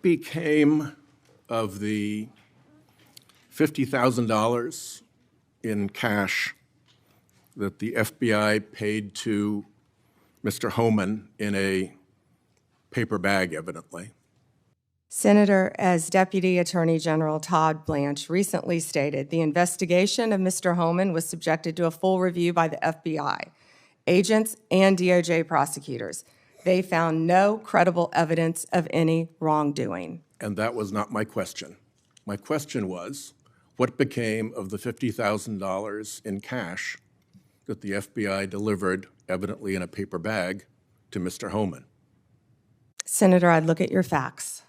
became of the $50,000 in cash that the FBI paid to Mr. Homan in a paper bag, evidently? Senator, as Deputy Attorney General Todd Blanche recently stated, the investigation of Mr. Homan was subjected to a full review by the FBI, agents, and DOJ prosecutors. They found no credible evidence of any wrongdoing. And that was not my question. My question was, what became of the $50,000 in cash that the FBI delivered, evidently in a paper bag, to Mr. Homan? Senator, I'd look at your facts.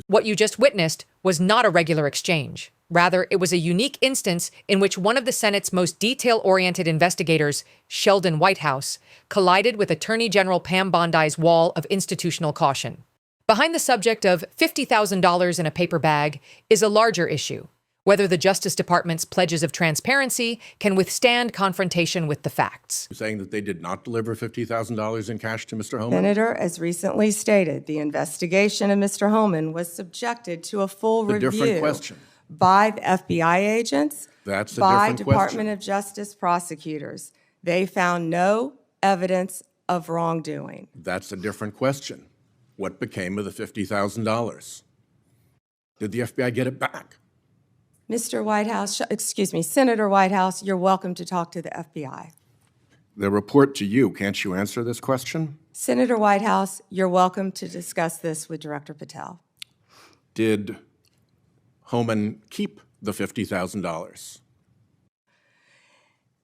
What you just witnessed was not a regular exchange. Rather, it was a unique instance in which one of the Senate's most detail-oriented investigators, Sheldon Whitehouse, collided with Attorney General Pam Bondi's wall of institutional caution. Behind the subject of $50,000 in a paper bag is a larger issue: whether the Justice Department's pledges of transparency can withstand confrontation with the facts. You're saying that they did not deliver $50,000 in cash to Mr. Homan? Senator, as recently stated, the investigation of Mr. Homan was subjected to a full review different question. by the FBI agents, That's a by different Department question. of Justice prosecutors. They found no evidence of wrongdoing. That's a different question. What became of the $50,000? Did the FBI get it back? Mr. Whitehouse, excuse me, Senator Whitehouse, you're welcome to talk to the FBI. The report to you, can't you answer this question? Senator Whitehouse, you're welcome to discuss this with Director Patel. Did Homan keep the $50,000?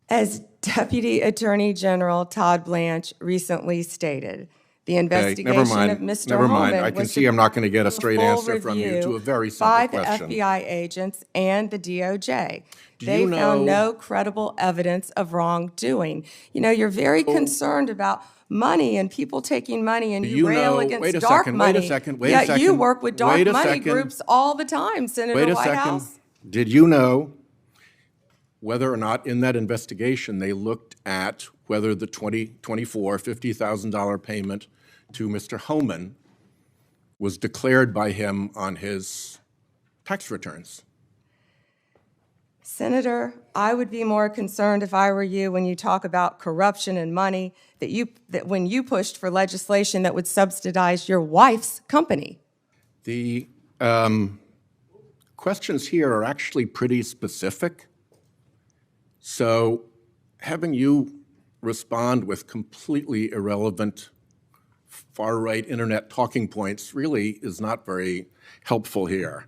As Deputy Attorney General Todd Blanche recently stated, the investigation of Mr. Never mind. Homan I can was see I'm not going to get a subject straight to full answer from you review to a very simple by question. the FBI agents and the DOJ. Do They you found know- no credible evidence of wrongdoing. You know, you're very concerned about money and people taking money, and you rail against wait a dark second, money. wait a second, wait a Yet you second, work with dark wait a money second. groups all the time, Senator Wait a Whitehouse. second. Did you know whether or not in that investigation they looked at whether the $50,000 payment to Mr. Homan was declared by him on his tax returns? Senator, I would be more concerned if I were you when you talk about corruption and money that when you pushed for legislation that would subsidize your wife's company. The questions here are actually pretty specific. So having you respond with completely irrelevant far-right internet talking points really is not very helpful here.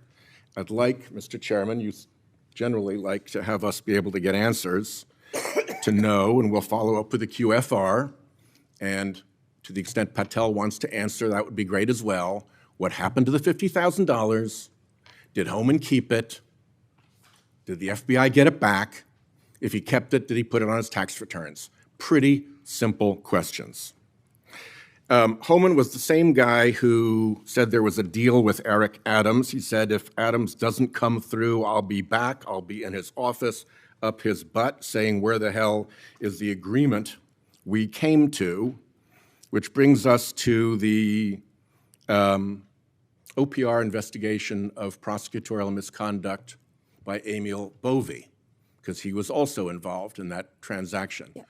I'd like, Mr. Chairman, you generally like to have us be able to get answers to know, and we'll follow up with the QFR. And to the extent Patel wants to answer, that would be great as well. What happened to the $50,000? Did Homan keep it? Did the FBI get it back? If he kept it, did he put it on his tax returns? Pretty simple questions. Homan was the same guy who said there was a deal with Eric Adams. He said, if Adams doesn't come through, I'll be back. I'll be in his office, up his butt, saying, where the hell is the agreement we came to? Which brings us to the OPR investigation of prosecutorial misconduct by Emil Bovee, because he was also involved in that transaction. Yeah.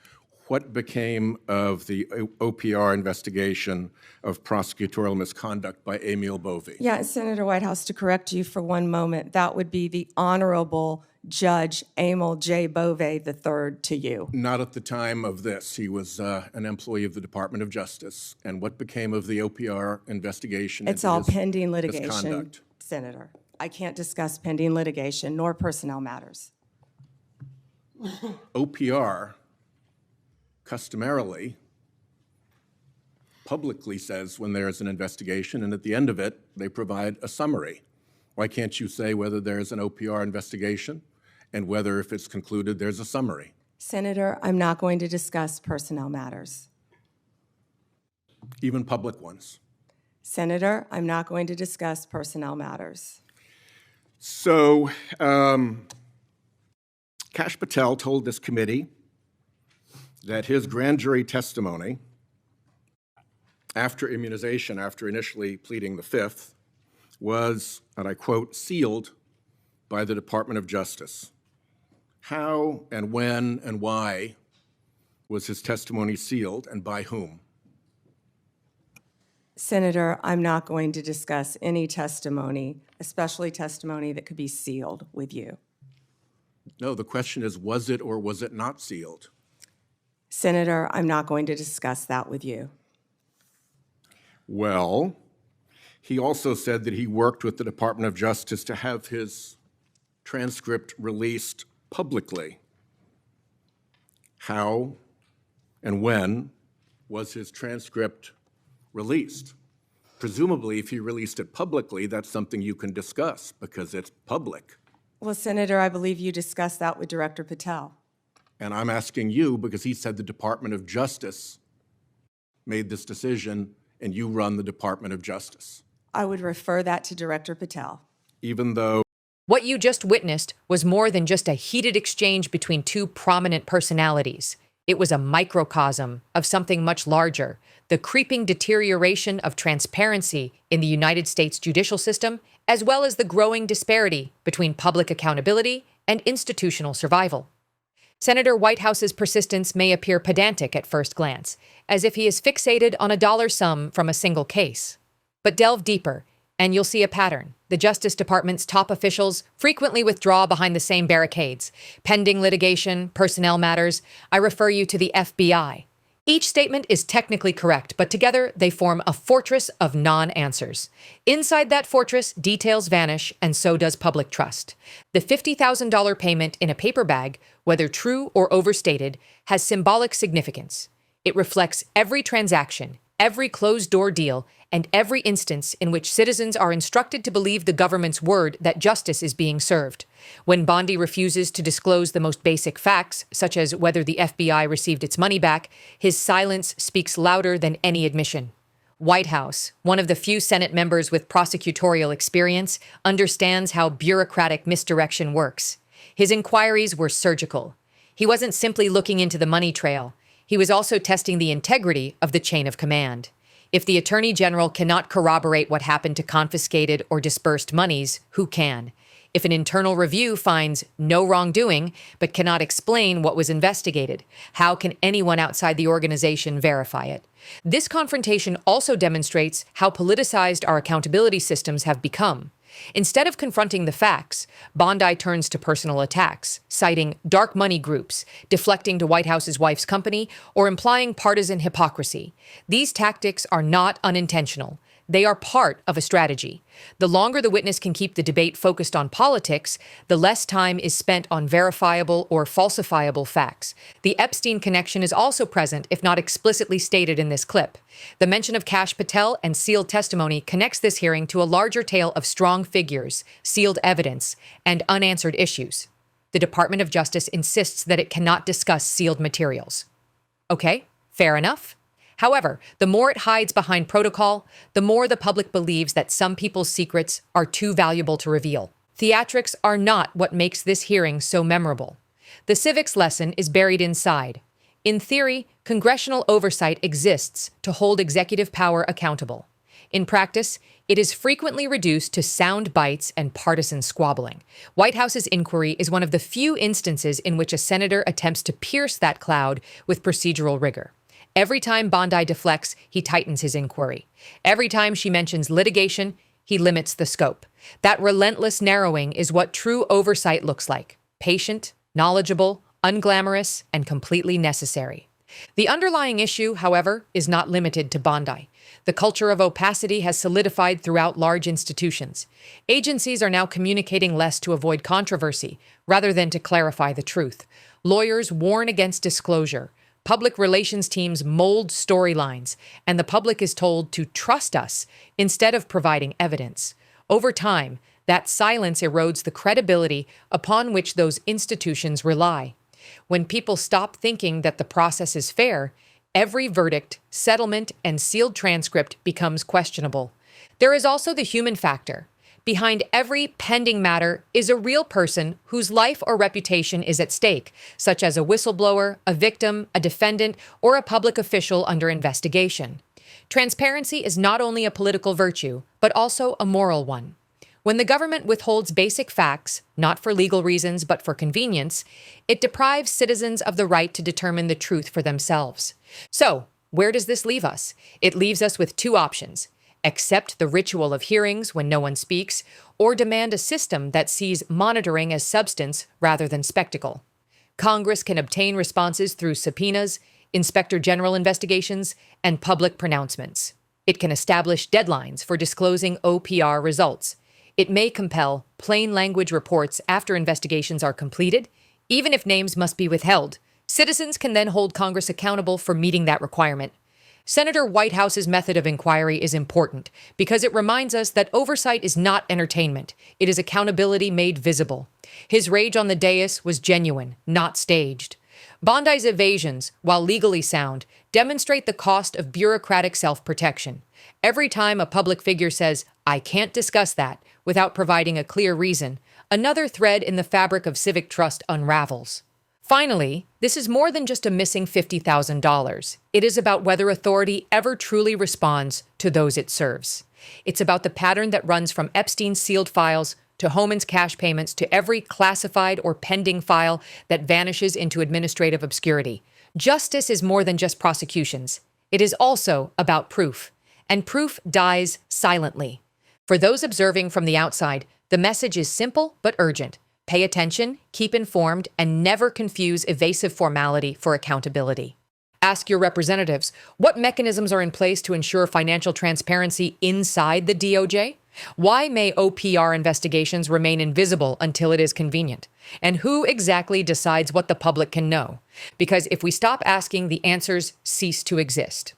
What became of the OPR investigation of prosecutorial misconduct by Emil Bovee? Yeah, Senator Whitehouse, to correct you for one moment, that would be the Honorable Judge Emil J. Bovee III to you. Not at the time of this. He was an employee of the Department of Justice. And what became of the OPR investigation? It's all pending litigation, misconduct? Senator. I can't discuss pending litigation nor personnel matters. OPR customarily publicly says when there's an investigation, and at the end of it, they provide a summary. Why can't you say whether there's an OPR investigation and whether, if it's concluded, there's a summary? Senator, I'm not going to discuss personnel matters. Even public ones? Senator, I'm not going to discuss personnel matters. So, Kash Patel told this committee that his grand jury testimony after immunization, after initially pleading the Fifth, was, and I quote, sealed by the Department of Justice. How and when and why was his testimony sealed, and by whom? Senator, I'm not going to discuss any testimony, especially testimony that could be sealed with you. No, the question is, was it or was it not sealed? Senator, I'm not going to discuss that with you. Well, he also said that he worked with the Department of Justice to have his transcript released publicly. How and when was his transcript released? Presumably, if he released it publicly, that's something you can discuss because it's public. Well, Senator, I believe you discussed that with Director Patel. And I'm asking you because he said the Department of Justice made this decision and you run the Department of Justice. I would refer that to Director Patel. Even though What you just witnessed was more than just a heated exchange between two prominent personalities. It was a microcosm of something much larger, the creeping deterioration of transparency in the United States judicial system, as well as the growing disparity between public accountability and institutional survival. Senator Whitehouse's persistence may appear pedantic at first glance, as if he is fixated on a dollar sum from a single case. But delve deeper, and you'll see a pattern. The Justice Department's top officials frequently withdraw behind the same barricades. Pending litigation, personnel matters. I refer you to the FBI. Each statement is technically correct, but together they form a fortress of non-answers. Inside that fortress, details vanish, and so does public trust. The $50,000 payment in a paper bag, whether true or overstated, has symbolic significance. It reflects every transaction, every closed-door deal, and every instance in which citizens are instructed to believe the government's word that justice is being served. When Bondi refuses to disclose the most basic facts, such as whether the FBI received its money back, his silence speaks louder than any admission. Whitehouse, one of the few Senate members with prosecutorial experience, understands how bureaucratic misdirection works. His inquiries were surgical. He wasn't simply looking into the money trail. He was also testing the integrity of the chain of command. If the Attorney General cannot corroborate what happened to confiscated or dispersed monies, who can? If an internal review finds no wrongdoing but cannot explain what was investigated, how can anyone outside the organization verify it? This confrontation also demonstrates how politicized our accountability systems have become. Instead of confronting the facts, Bondi turns to personal attacks, citing dark money groups, deflecting to Whitehouse's wife's company, or implying partisan hypocrisy. These tactics are not unintentional. They are part of a strategy. The longer the witness can keep the debate focused on politics, the less time is spent on verifiable or falsifiable facts. The Epstein connection is also present, if not explicitly stated in this clip. The mention of Kash Patel and sealed testimony connects this hearing to a larger tale of strong figures, sealed evidence, and unanswered issues. The Department of Justice insists that it cannot discuss sealed materials. Okay, fair enough. However, the more it hides behind protocol, the more the public believes that some people's secrets are too valuable to reveal. Theatrics are not what makes this hearing so memorable. The civics lesson is buried inside. In theory, congressional oversight exists to hold executive power accountable. In practice, it is frequently reduced to sound bites and partisan squabbling. Whitehouse's inquiry is one of the few instances in which a senator attempts to pierce that cloud with procedural rigor. Every time Bondi deflects, he tightens his inquiry. Every time she mentions litigation, he limits the scope. That relentless narrowing is what true oversight looks like: patient, knowledgeable, unglamorous, and completely necessary. The underlying issue, however, is not limited to Bondi. The culture of opacity has solidified throughout large institutions. Agencies are now communicating less to avoid controversy, rather than to clarify the truth. Lawyers warn against disclosure. Public relations teams mold storylines, and the public is told to trust us instead of providing evidence. Over time, that silence erodes the credibility upon which those institutions rely. When people stop thinking that the process is fair, every verdict, settlement, and sealed transcript becomes questionable. There is also the human factor. Behind every pending matter is a real person whose life or reputation is at stake, such as a whistleblower, a victim, a defendant, or a public official under investigation. Transparency is not only a political virtue, but also a moral one. When the government withholds basic facts, not for legal reasons but for convenience, it deprives citizens of the right to determine the truth for themselves. So, where does this leave us? It leaves us with two options: accept the ritual of hearings when no one speaks, or demand a system that sees monitoring as substance rather than spectacle. Congress can obtain responses through subpoenas, inspector general investigations, and public pronouncements. It can establish deadlines for disclosing OPR results. It may compel plain language reports after investigations are completed, even if names must be withheld. Citizens can then hold Congress accountable for meeting that requirement. Senator Whitehouse's method of inquiry is important because it reminds us that oversight is not entertainment. It is accountability made visible. His rage on the dais was genuine, not staged. Bondi's evasions, while legally sound, demonstrate the cost of bureaucratic self-protection. Every time a public figure says, "I can't discuss that," without providing a clear reason, another thread in the fabric of civic trust unravels. Finally, this is more than just a missing $50,000. It is about whether authority ever truly responds to those it serves. It's about the pattern that runs from Epstein's sealed files to Homan's cash payments to every classified or pending file that vanishes into administrative obscurity. Justice is more than just prosecutions. It is also about proof. And proof dies silently. For those observing from the outside, the message is simple but urgent. Pay attention, keep informed, and never confuse evasive formality for accountability. Ask your representatives, what mechanisms are in place to ensure financial transparency inside the DOJ? Why may OPR investigations remain invisible until it is convenient? And who exactly decides what the public can know? Because if we stop asking, the answers cease to exist.